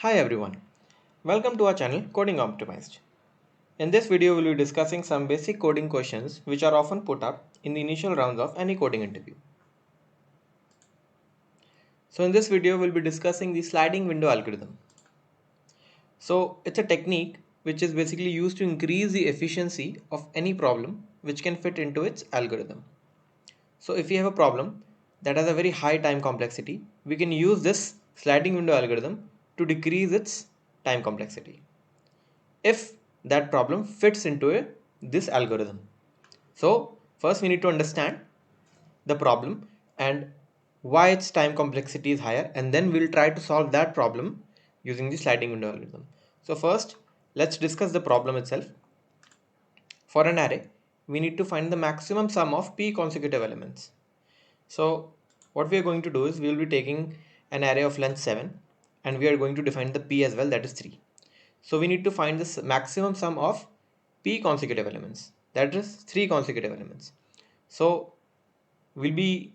Hi everyone, welcome to our channel Coding Optimized. In this video, we'll be discussing some basic coding questions which are often put up in the initial rounds of any coding interview. So in this video, we'll be discussing the sliding window algorithm. So it's a technique which is basically used to increase the efficiency of any problem which can fit into its algorithm. So if we have a problem that has a very high time complexity, we can use this sliding window algorithm to decrease its time complexity if that problem fits into this algorithm. So first we need to understand the problem and why its time complexity is higher, and then we'll try to solve that problem using the sliding window algorithm. So first let's discuss the problem itself. For an array, we need to find the maximum sum of p consecutive elements. So what we are going to do is we will be taking an array of length 7 and we are going to define the p as well, that is 3. So we need to find this maximum sum of p consecutive elements, that is 3 consecutive elements. So we'll be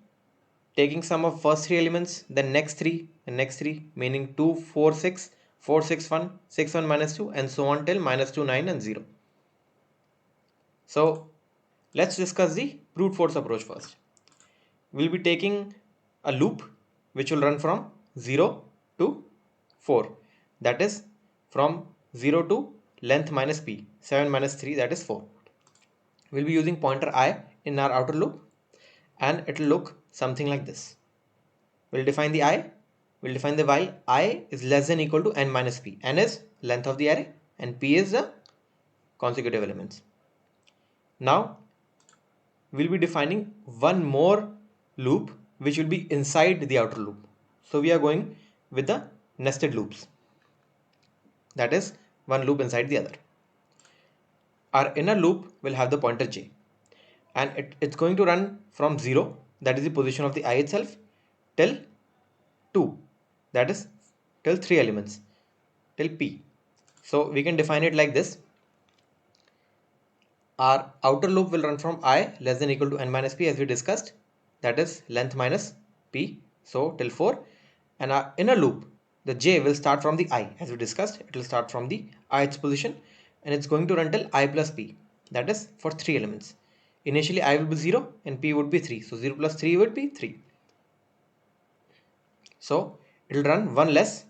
taking sum of first 3 elements, then next 3 and next 3, meaning 2, 4, 6, 4, 6, 1, 6, 1 minus 2 and so on till minus 2, 9 and 0. So let's discuss the brute force approach first. We'll be taking a loop which will run from 0 to 4, that is from 0 to length minus p, 7 minus 3, that is 4. We'll be using pointer I in our outer loop and it will look something like this. We'll define the I, we'll define the while I is less than equal to n minus p. N is length of the array and p is the consecutive elements. Now we'll be defining one more loop which will be inside the outer loop. So we are going with the nested loops, that is one loop inside the other. Our inner loop will have the pointer j and it's going to run from 0, that is the position of the I itself, till 2, that is till 3 elements, till p. So we can define it like this. Our outer loop will run from I less than equal to n minus p as we discussed, that is length minus p, so till 4. And our inner loop, the j, will start from the I as we discussed. It will start from the ith position and it's going to run till I plus p, that is for 3 elements. Initially I will be 0 and p would be 3, so 0 plus 3 would be 3. So it will run one less,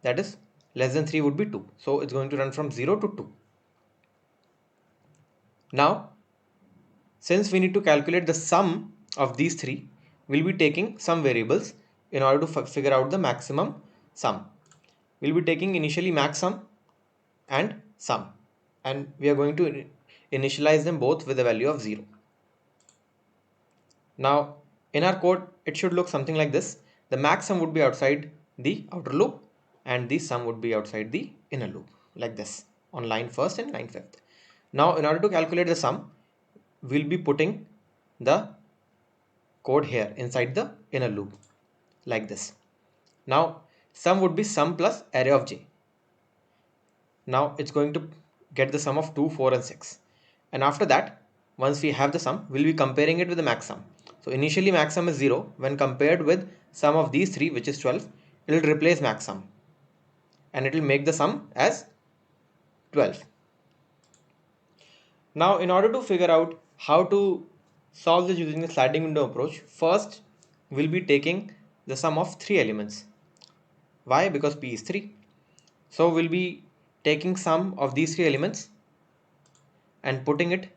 that is less than 3 would be 2, so it's going to run from 0 to 2. Now since we need to calculate the sum of these three, we'll be taking some variables in order to figure out the maximum sum. We'll be taking initially max sum and sum, and we are going to initialize them both with a value of 0. Now in our code it should look something like this. The max sum would be outside the outer loop and the sum would be outside the inner loop, like this on line first and line fifth. Now in order to calculate the sum, we'll be putting the code here inside the inner loop like this. Now sum would be sum plus array of j. Now it's going to get the sum of 2, 4 and 6, and after that once we have the sum, we'll be comparing it with the max sum. So initially max sum is 0. When compared with sum of these three, which is 12, it will replace max sum and it will make the sum as 12. Now in order to figure out how to solve this using the sliding window approach, first we'll be taking the sum of 3 elements. Why? Because p is 3. So we'll be taking sum of these 3 elements and putting it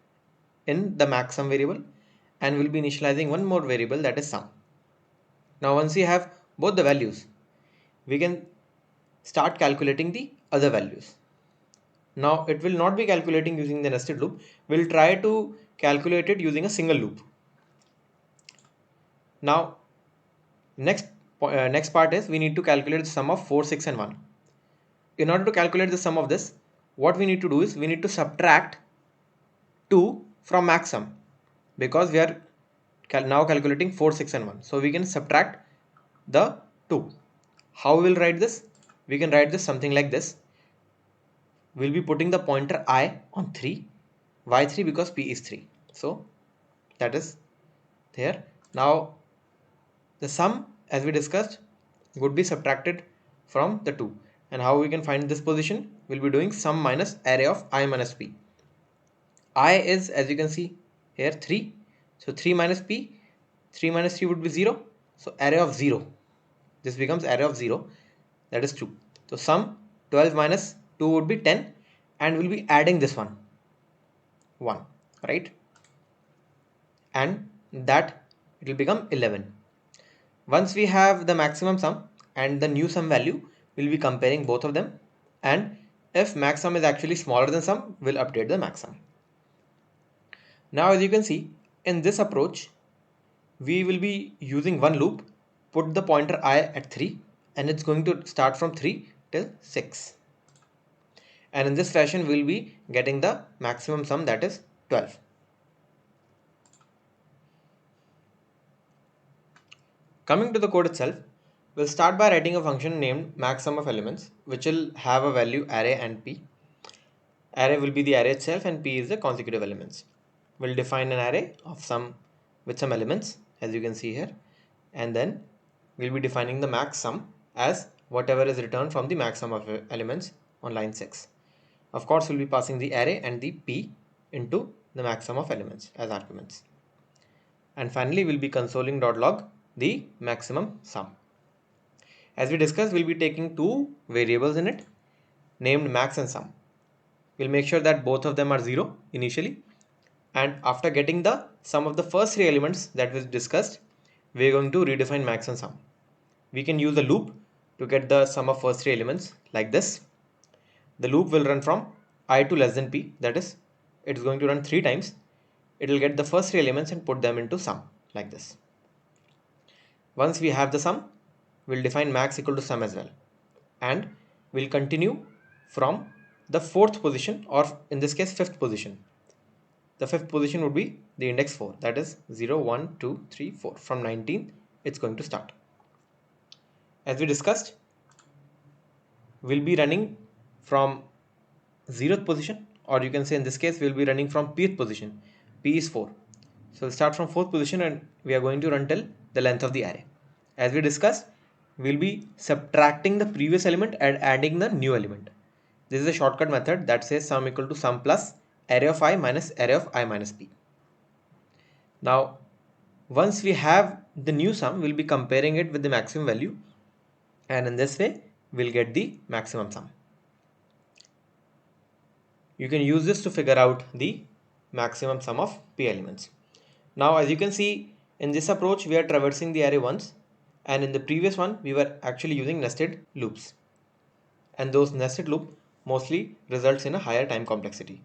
in the max sum variable, and we'll be initializing one more variable, that is sum. Now once we have both the values, we can start calculating the other values. Now it will not be calculating using the nested loop. We'll try to calculate it using a single loop. Now next part is we need to calculate the sum of 4, 6 and 1. In order to calculate the sum of this, what we need to do is we need to subtract 2 from max sum, because we are now calculating 4, 6 and 1. So we can subtract the 2. How we will write this? We can write this something like this. We'll be putting the pointer I on 3. Why 3? Because p is 3. So that is there. Now the sum, as we discussed, would be subtracted from the 2. And how we can find this position? We'll be doing sum minus array of I minus p. I is, as you can see here, 3. So 3 minus p, 3 minus 3 would be 0. So array of 0. This becomes array of 0. That is true. So sum 12 minus 2 would be 10, and we'll be adding this one 1, right? And that it will become 11. Once we have the maximum sum and the new sum value, we'll be comparing both of them, and if max sum is actually smaller than sum, we'll update the max sum. Now as you can see, in this approach we will be using one loop, put the pointer I at 3, and it's going to start from 3 till 6, and in this fashion we'll be getting the maximum sum, that is 12. Coming to the code itself, we'll start by writing a function named maxSum of elements, which will have a value array and p. Array will be the array itself and p is the consecutive elements. We'll define an array of with some elements, as you can see here, and then we'll be defining the max sum as whatever is returned from the max sum of elements on line 6. Of course, we'll be passing the array and the p into the max sum of elements as arguments. And finally, we'll be consoling.log the maximum sum. As we discussed, we'll be taking two variables in it named max and sum. We'll make sure that both of them are 0 initially, and after getting the sum of the first 3 elements that was discussed, we're going to redefine max and sum. We can use the loop to get the sum of first 3 elements like this. The loop will run from I to less than p, that is, it's going to run 3 times. It will get the first 3 elements and put them into sum like this. Once we have the sum, we'll define max equal to sum as well, and we'll continue from the 4th position, or in this case 5th position. The 5th position would be the index 4, that is 0, 1, 2, 3, 4. From 19 it's going to start. As we discussed, we'll be running from 0th position, or you can say in this case we'll be running from pth position. P is 4. So we'll start from 4th position and we are going to run till the length of the array. As we discussed, we'll be subtracting the previous element and adding the new element. This is a shortcut method that says sum equal to sum plus array of I minus array of I minus p. Now, once we have the new sum, we'll be comparing it with the maximum value, and in this way, we'll get the maximum sum. You can use this to figure out the maximum sum of p elements. Now, as you can see, in this approach, we are traversing the array once, and in the previous one, we were actually using nested loops. And those nested loop mostly results in a higher time complexity.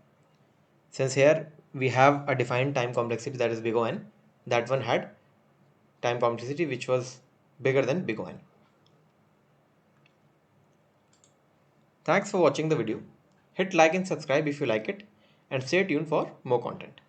Since here we have a defined time complexity, that is big O n, that one had time complexity which was bigger than big O n. Thanks for watching the video. Hit like and subscribe if you like it, and stay tuned for more content.